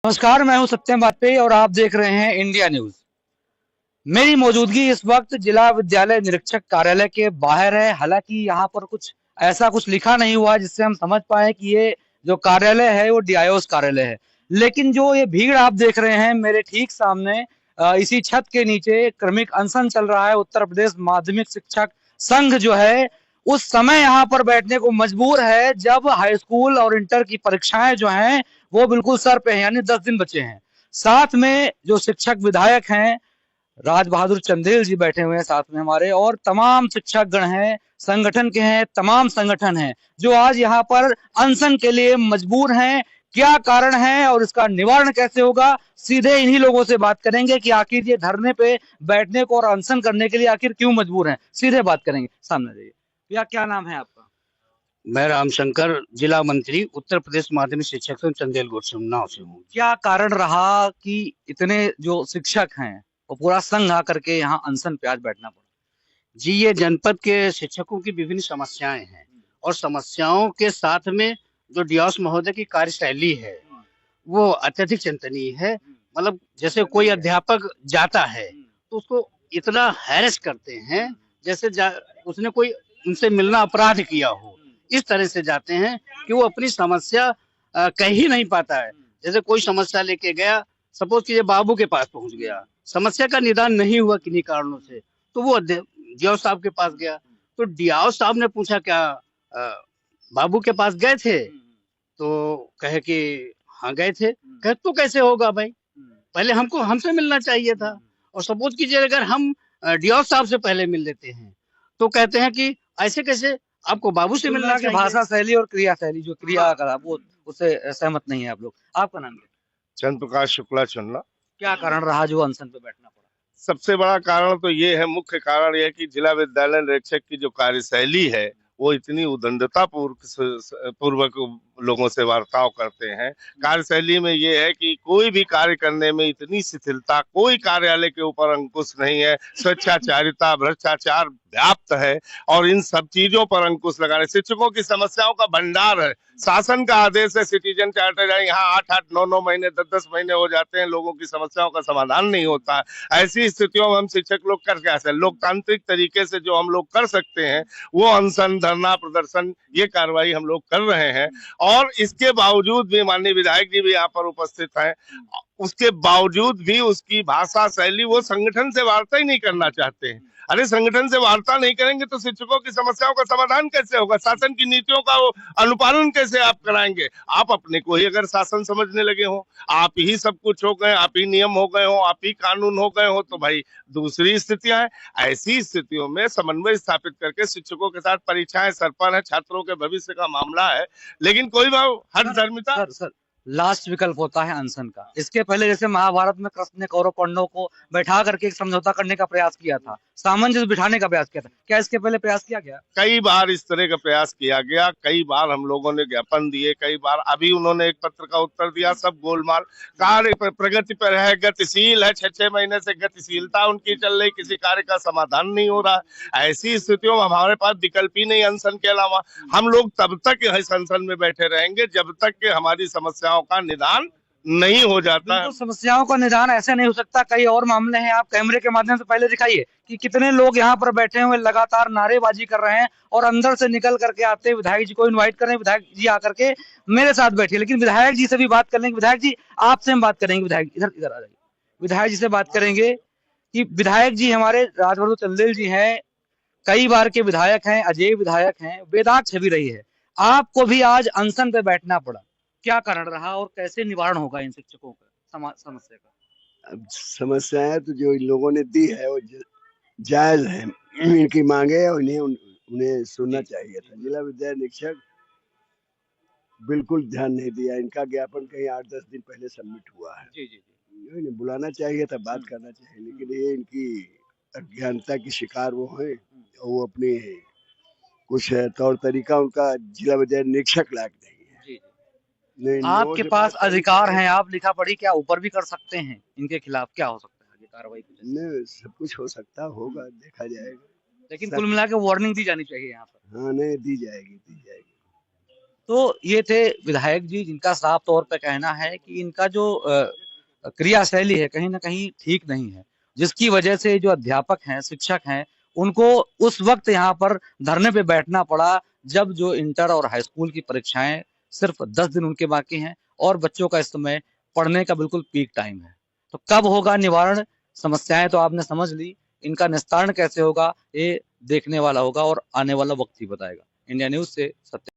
नमस्कार, मैं हूं सत्यम वाजपेयी और आप देख रहे हैं इंडिया न्यूज। मेरी मौजूदगी इस वक्त जिला विद्यालय निरीक्षक कार्यालय के बाहर है। हालांकि यहाँ पर कुछ लिखा नहीं हुआ जिससे हम समझ पाए कि ये जो कार्यालय है वो डीआईओस कार्यालय है। लेकिन जो ये भीड़ आप देख रहे हैं मेरे ठीक सामने, इसी छत के नीचे क्रमिक अनशन चल रहा है। उत्तर प्रदेश माध्यमिक शिक्षक संघ जो है उस समय यहाँ पर बैठने को मजबूर है जब हाई स्कूल और इंटर की परीक्षाएं जो हैं वो बिल्कुल सर पे हैं, यानी 10 दिन बचे हैं। साथ में जो शिक्षक विधायक हैं राज बहादुर चंदेल जी बैठे हुए हैं साथ में हमारे, और तमाम शिक्षक गण हैं, संगठन के हैं, तमाम संगठन हैं जो आज यहाँ पर अनशन के लिए मजबूर हैं। क्या कारण है और इसका निवारण कैसे होगा, सीधे इन्हीं लोगों से बात करेंगे कि आखिर ये धरने पे बैठने को और अनशन करने के लिए आखिर क्यों मजबूर हैं। सीधे बात करेंगे, सामने जाइए। भैया, क्या नाम है आपका? मैं रामशंकर, जिला मंत्री, उत्तर प्रदेश माध्यमिक शिक्षक संघ चंदेल उन्नाव से हूँ। क्या कारण रहा कि इतने जो शिक्षक हैं वो पूरा संघ आकर के यहाँ अनशन पे आज बैठना पड़ा? जी, ये जनपद के शिक्षकों की विभिन्न समस्याएं हैं और समस्याओं के साथ में जो डीओस महोदय की कार्यशैली है वो अत्यधिक चिंतनीय है। मतलब जैसे कोई अध्यापक जाता है तो उसको इतना हैरेस करते हैं जैसे उसने कोई उनसे मिलना अपराध किया हो, इस तरह से जाते हैं कि वो अपनी समस्या कह ही नहीं पाता है। जैसे कोई समस्या लेके गया, सपोज कीजिए बाबू के पास पहुंच गया, समस्या का निदान नहीं हुआ किन्हीं कारणों से, तो वो डीओ साहब के पास गया। तो डीओ साहब ने पूछा, क्या बाबू के पास गए थे? तो कहे कि हाँ गए थे। कहे तो कैसे होगा भाई, पहले हमको हमसे मिलना चाहिए था। और सपोज कीजिए अगर हम डीओ साहब से पहले मिल लेते हैं तो कहते हैं कि ऐसे कैसे, आपको बाबू से मिलना चाहिए। भाषा शैली और क्रिया शैली, जो क्रिया करा वो उससे सहमत नहीं है आप लोग। आपका नाम क्या? चंद्र प्रकाश शुक्ला चुनना। क्या कारण रहा जो अनशन पे बैठना पड़ा? सबसे बड़ा कारण तो ये है, मुख्य कारण यह है कि जिला विद्यालय निरीक्षक की जो कार्यशैली है वो इतनी उदंडता पूर्वक लोगों से वार्ताव करते हैं। कार्यशैली में ये है कि कोई भी कार्य करने में इतनी शिथिलता, कोई कार्यालय के ऊपर अंकुश नहीं है, स्वेच्छाचारिता, भ्रष्टाचार व्याप्त है और इन सब चीजों पर अंकुश लगाने, शिक्षकों की समस्याओं का भंडार है। शासन का आदेश है, सिटीजन चार्टर है, यहाँ 8-8, 9-9 महीने, 10-10 महीने हो जाते हैं, लोगों की समस्याओं का समाधान नहीं होता। ऐसी स्थितियों में हम शिक्षक लोग कर क्या सकते? लोकतांत्रिक तरीके से जो हम लोग कर सकते हैं वो अनशन, धरना प्रदर्शन, ये कार्रवाई हम लोग कर रहे हैं। और इसके बावजूद भी माननीय विधायक जी भी यहाँ पर उपस्थित हैं, उसके बावजूद भी उसकी भाषा शैली, वो संगठन से वार्ता ही नहीं करना चाहते हैं। अरे संगठन से वार्ता नहीं करेंगे तो शिक्षकों की समस्याओं का समाधान कैसे होगा? शासन की नीतियों का वो अनुपालन कैसे आप कराएंगे? आप अपने को ही अगर शासन समझने लगे हो, आप ही सब कुछ हो गए, आप ही नियम हो गए हो, आप ही कानून हो गए हो, तो भाई दूसरी स्थितियां हैं। ऐसी स्थितियों में समन्वय स्थापित करके शिक्षकों के साथ, परीक्षाएं सर पर है, छात्रों के भविष्य का मामला है, लेकिन कोई भाव हर धर्मिता। सर, लास्ट विकल्प होता है अनशन का। इसके पहले जैसे महाभारत में कृष्ण ने कौरव पांडवों को बैठा करके एक समझौता करने का प्रयास किया था, सामंजस्य बिठाने का प्रयास किया था, क्या इसके पहले प्रयास किया गया? कई बार इस तरह का प्रयास किया गया, कई बार हम लोगों ने ज्ञापन दिए, कई बार अभी उन्होंने एक पत्र का उत्तर दिया, सब गोलमाल। कार्य प्रगति पर है, गतिशील है, 6-6 महीने से गतिशीलता उनकी चल रही, किसी कार्य का समाधान नहीं हो रहा। ऐसी स्थितियों में हमारे पास विकल्प ही नहीं अनशन के अलावा। हम लोग तब तक इस अनशन में बैठे रहेंगे जब तक कि हमारी समस्याओं का निदान नहीं हो जाता है। समस्याओं का निदान ऐसे नहीं हो सकता, कई और मामले हैं। आप कैमरे के माध्यम से पहले दिखाइए कि कितने लोग यहाँ पर बैठे हुए लगातार नारेबाजी कर रहे हैं और अंदर से निकल करके आते हैं, विधायक जी को इनवाइट कर रहे हैं, विधायक जी आकर के मेरे साथ बैठिए। लेकिन विधायक जी से भी बात कर लेंगे। विधायक जी, आपसे हम बात करेंगे। विधायक इधर इधर आ जाइए। विधायक जी से बात करेंगे कि विधायक जी हमारे राजवरदू चंदेल जी हैं, कई बार के विधायक हैं, अजय विधायक हैं, बेदाग छवि रही है। आपको भी आज अनशन पे बैठना पड़ा, क्या कारण रहा और कैसे निवारण होगा इन शिक्षकों का समस्या का? अब समस्याएं तो जो इन लोगों ने दी है वो जायज है, इनकी मांगे है, उन्हें सुनना चाहिए था। जिला विद्यालय निरीक्षक बिल्कुल ध्यान नहीं दिया, इनका ज्ञापन कहीं 8-10 दिन पहले सबमिट हुआ है। जी जी जी। इन्हें बुलाना चाहिए था, बात करना चाहिए, लेकिन ये इनकी अज्ञानता की शिकार वो है। वो अपनी कुछ तौर तरीका उनका जिला विद्यालय निरीक्षक लायक नहीं है। जी। नहीं, आपके पास अधिकार हैं, आप लिखा पढ़ी क्या ऊपर भी कर सकते हैं, इनके खिलाफ क्या हो सकता है आगे कार्रवाई? नहीं, सब कुछ हो सकता होगा, देखा जाएगा। लेकिन कुल मिला के वार्निंग दी जानी चाहिए यहाँ पर। हाँ, नहीं दी जाएगी, दी जाएगी। तो ये थे विधायक जी, जिनका साफ तौर पे कहना है कि इनका जो क्रियाशैली है कहीं ना कहीं ठीक नहीं है, जिसकी वजह से जो अध्यापक हैं, शिक्षक हैं, उनको उस वक्त यहाँ पर धरने पे बैठना पड़ा जब जो इंटर और हाई स्कूल की परीक्षाएं सिर्फ 10 दिन उनके बाकी हैं और बच्चों का इस समय पढ़ने का बिल्कुल पीक टाइम है। तो कब होगा निवारण? समस्याएं तो आपने समझ ली, इनका निस्तारण कैसे होगा ये देखने वाला होगा और आने वाला वक्त ही बताएगा। इंडिया न्यूज से सत्य।